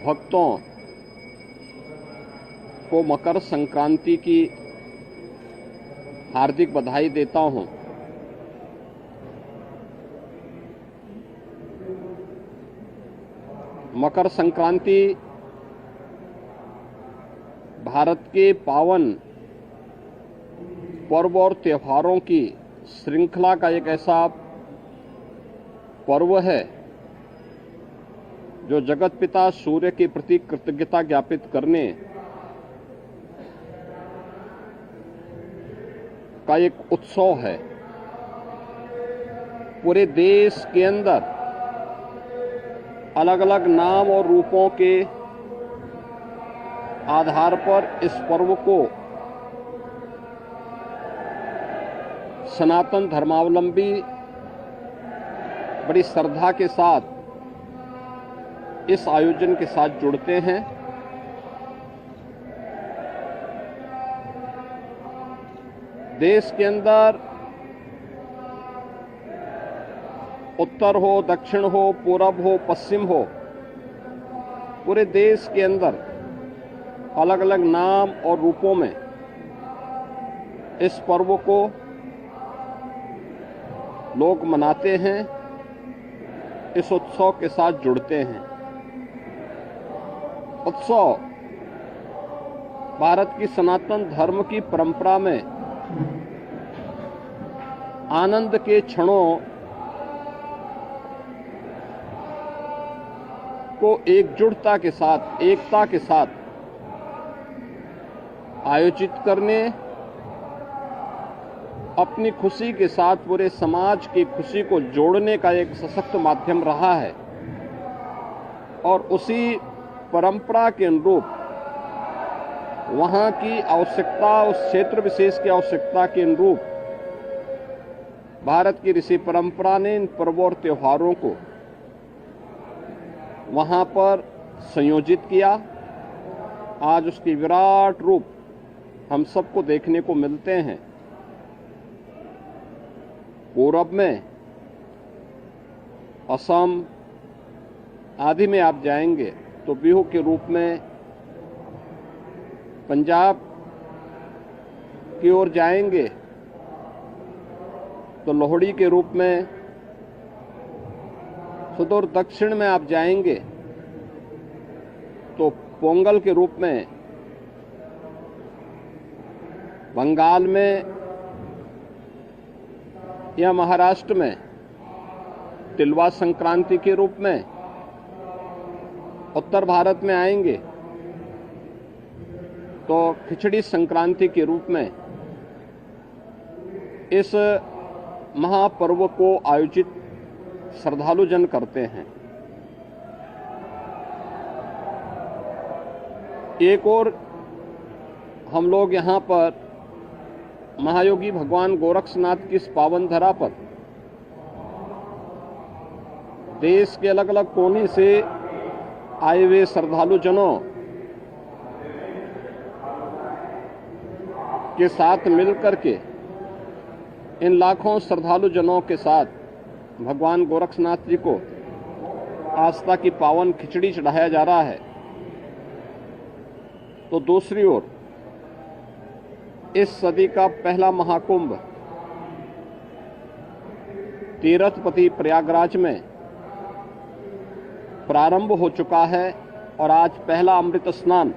भक्तों को मकर संक्रांति की हार्दिक बधाई देता हूं। मकर संक्रांति भारत के पावन पर्व और त्योहारों की श्रृंखला का एक ऐसा पर्व है जो जगत पिता सूर्य के प्रति कृतज्ञता ज्ञापित करने का एक उत्सव है। पूरे देश के अंदर अलग अलग नाम और रूपों के आधार पर इस पर्व को सनातन धर्मावलंबी बड़ी श्रद्धा के साथ इस आयोजन के साथ जुड़ते हैं। देश के अंदर उत्तर हो, दक्षिण हो, पूरब हो, पश्चिम हो, पूरे देश के अंदर अलग अलग नाम और रूपों में इस पर्व को लोग मनाते हैं, इस उत्सव के साथ जुड़ते हैं। उत्सव भारत की सनातन धर्म की परंपरा में आनंद के क्षणों को एकजुटता के साथ, एकता के साथ आयोजित करने, अपनी खुशी के साथ पूरे समाज की खुशी को जोड़ने का एक सशक्त माध्यम रहा है। और उसी परंपरा के अनुरूप वहां की आवश्यकता, उस क्षेत्र विशेष की आवश्यकता के अनुरूप भारत की ऋषि परंपरा ने इन पर्वों और त्योहारों को वहां पर संयोजित किया। आज उसकी विराट रूप हम सबको देखने को मिलते हैं। पूरब में असम आदि में आप जाएंगे तो बिहू के रूप में, पंजाब की ओर जाएंगे तो लोहड़ी के रूप में, सुदूर दक्षिण में आप जाएंगे तो पोंगल के रूप में, बंगाल में या महाराष्ट्र में तिलवा संक्रांति के रूप में, उत्तर भारत में आएंगे तो खिचड़ी संक्रांति के रूप में इस महापर्व को आयोजित श्रद्धालु जन करते हैं। एक और हम लोग यहाँ पर महायोगी भगवान गोरक्षनाथ की इस पावन धरा पर देश के अलग अलग कोने से आए हुए श्रद्धालु जनों के साथ मिलकर के, इन लाखों श्रद्धालु जनों के साथ भगवान गोरक्षनाथ जी को आस्था की पावन खिचड़ी चढ़ाया जा रहा है। तो दूसरी ओर इस सदी का पहला महाकुंभ तीर्थपति प्रयागराज में प्रारंभ हो चुका है और आज पहला अमृत स्नान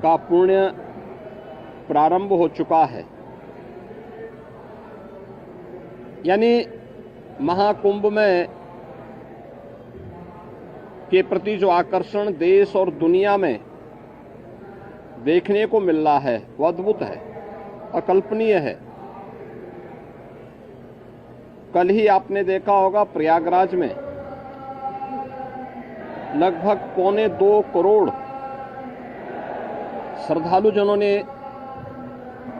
का पुण्य प्रारंभ हो चुका है। यानी महाकुंभ में के प्रति जो आकर्षण देश और दुनिया में देखने को मिल रहा है वो अद्भुत है, अकल्पनीय है। कल ही आपने देखा होगा प्रयागराज में लगभग 1.25 करोड़ श्रद्धालु जनों ने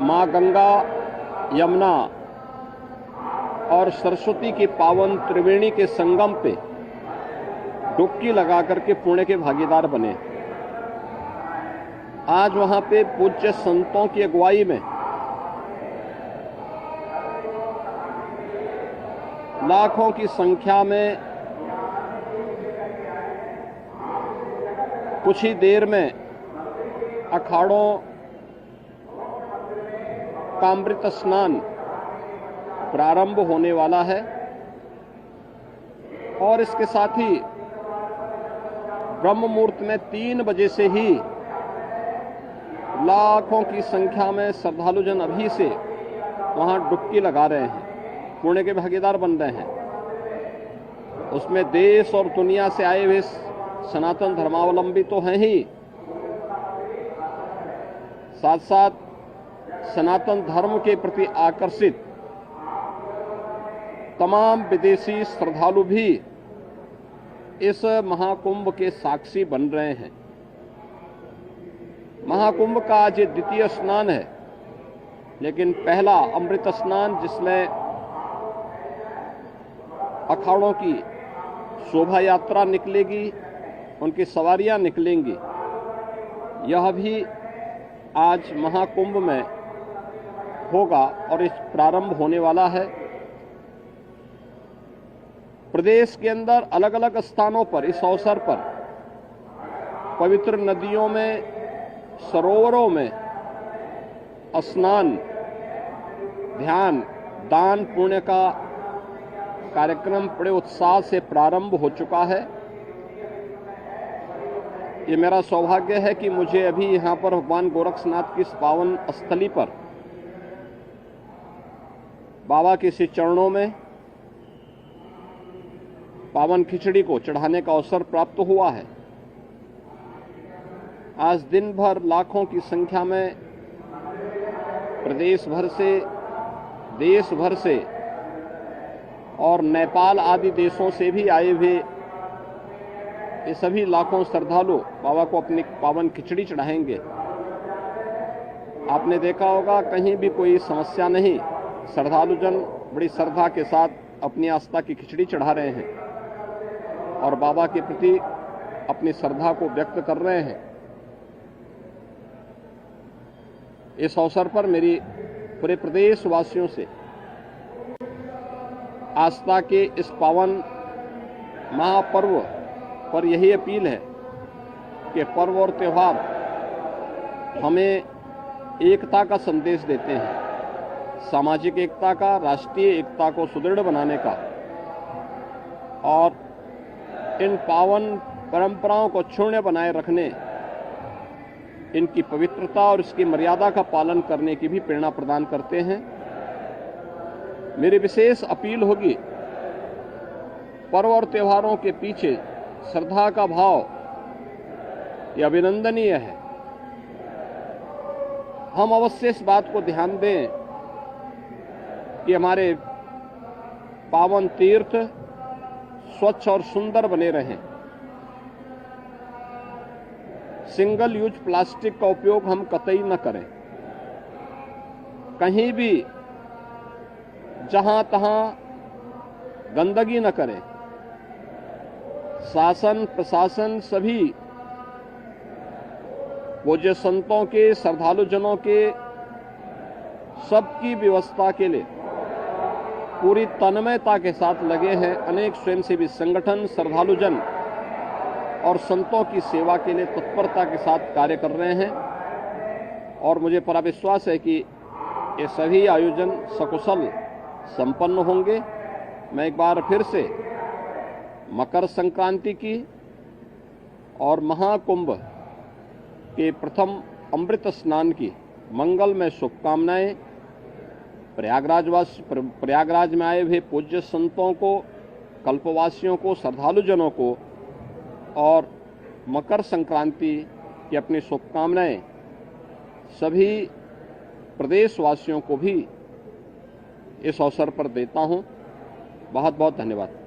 मां गंगा, यमुना और सरस्वती के पावन त्रिवेणी के संगम पे डुबकी लगा करके पुण्य के भागीदार बने। आज वहां पे पूज्य संतों की अगुवाई में लाखों की संख्या में कुछ ही देर में अखाड़ों का अमृत स्नान प्रारंभ होने वाला है और इसके साथ ही ब्रह्म मुहूर्त में 3 बजे से ही लाखों की संख्या में श्रद्धालुजन अभी से वहां डुबकी लगा रहे हैं, पुण्य के भागीदार बन रहे हैं। उसमें देश और दुनिया से आए हुए सनातन धर्मावलंबी तो हैं ही, साथ साथ सनातन धर्म के प्रति आकर्षित तमाम विदेशी श्रद्धालु भी इस महाकुंभ के साक्षी बन रहे हैं। महाकुंभ का आज ये द्वितीय स्नान है, लेकिन पहला अमृत स्नान जिसमें अखाड़ों की शोभा यात्रा निकलेगी, उनकी सवारियां निकलेंगी, यह भी आज महाकुंभ में होगा और इस प्रारंभ होने वाला है। प्रदेश के अंदर अलग अलग स्थानों पर इस अवसर पर पवित्र नदियों में, सरोवरों में स्नान, ध्यान, दान, पुण्य का कार्यक्रम बड़े उत्साह से प्रारंभ हो चुका है। ये मेरा सौभाग्य है कि मुझे अभी यहाँ पर भगवान गोरक्षनाथ की इस पावन स्थली पर बाबा के श्री चरणों में पावन खिचड़ी को चढ़ाने का अवसर प्राप्त हुआ है। आज दिन भर लाखों की संख्या में प्रदेश भर से, देश भर से और नेपाल आदि देशों से भी आए हुए ये सभी लाखों श्रद्धालु बाबा को अपनी पावन खिचड़ी चढ़ाएंगे। आपने देखा होगा कहीं भी कोई समस्या नहीं, श्रद्धालुजन बड़ी श्रद्धा के साथ अपनी आस्था की खिचड़ी चढ़ा रहे हैं और बाबा के प्रति अपनी श्रद्धा को व्यक्त कर रहे हैं। इस अवसर पर मेरी पूरे प्रदेश वासियों से आस्था के इस पावन महापर्व पर यही अपील है कि पर्व और त्योहार हमें एकता का संदेश देते हैं, सामाजिक एकता का, राष्ट्रीय एकता को सुदृढ़ बनाने का, और इन पावन परंपराओं को क्षुण्य बनाए रखने, इनकी पवित्रता और इसकी मर्यादा का पालन करने की भी प्रेरणा प्रदान करते हैं। मेरी विशेष अपील होगी, पर्व और त्योहारों के पीछे श्रद्धा का भाव यह अभिनंदनीय है। हम अवश्य इस बात को ध्यान दें कि हमारे पावन तीर्थ स्वच्छ और सुंदर बने रहें। सिंगल यूज प्लास्टिक का उपयोग हम कतई न करें, कहीं भी जहां तहां गंदगी न करें। शासन प्रशासन सभी पूज्य संतों के, श्रद्धालुजनों के सबकी व्यवस्था के लिए पूरी तन्मयता के साथ लगे हैं। अनेक स्वयंसेवी संगठन श्रद्धालुजन और संतों की सेवा के लिए तत्परता के साथ कार्य कर रहे हैं और मुझे पूरा विश्वास है कि ये सभी आयोजन सकुशल संपन्न होंगे। मैं एक बार फिर से मकर संक्रांति की और महाकुंभ के प्रथम अमृत स्नान की मंगलमय शुभकामनाएं प्रयागराज में आए हुए पूज्य संतों को, कल्पवासियों को, श्रद्धालुजनों को और मकर संक्रांति की अपनी शुभकामनाएं सभी प्रदेशवासियों को भी इस अवसर पर देता हूं। बहुत बहुत धन्यवाद।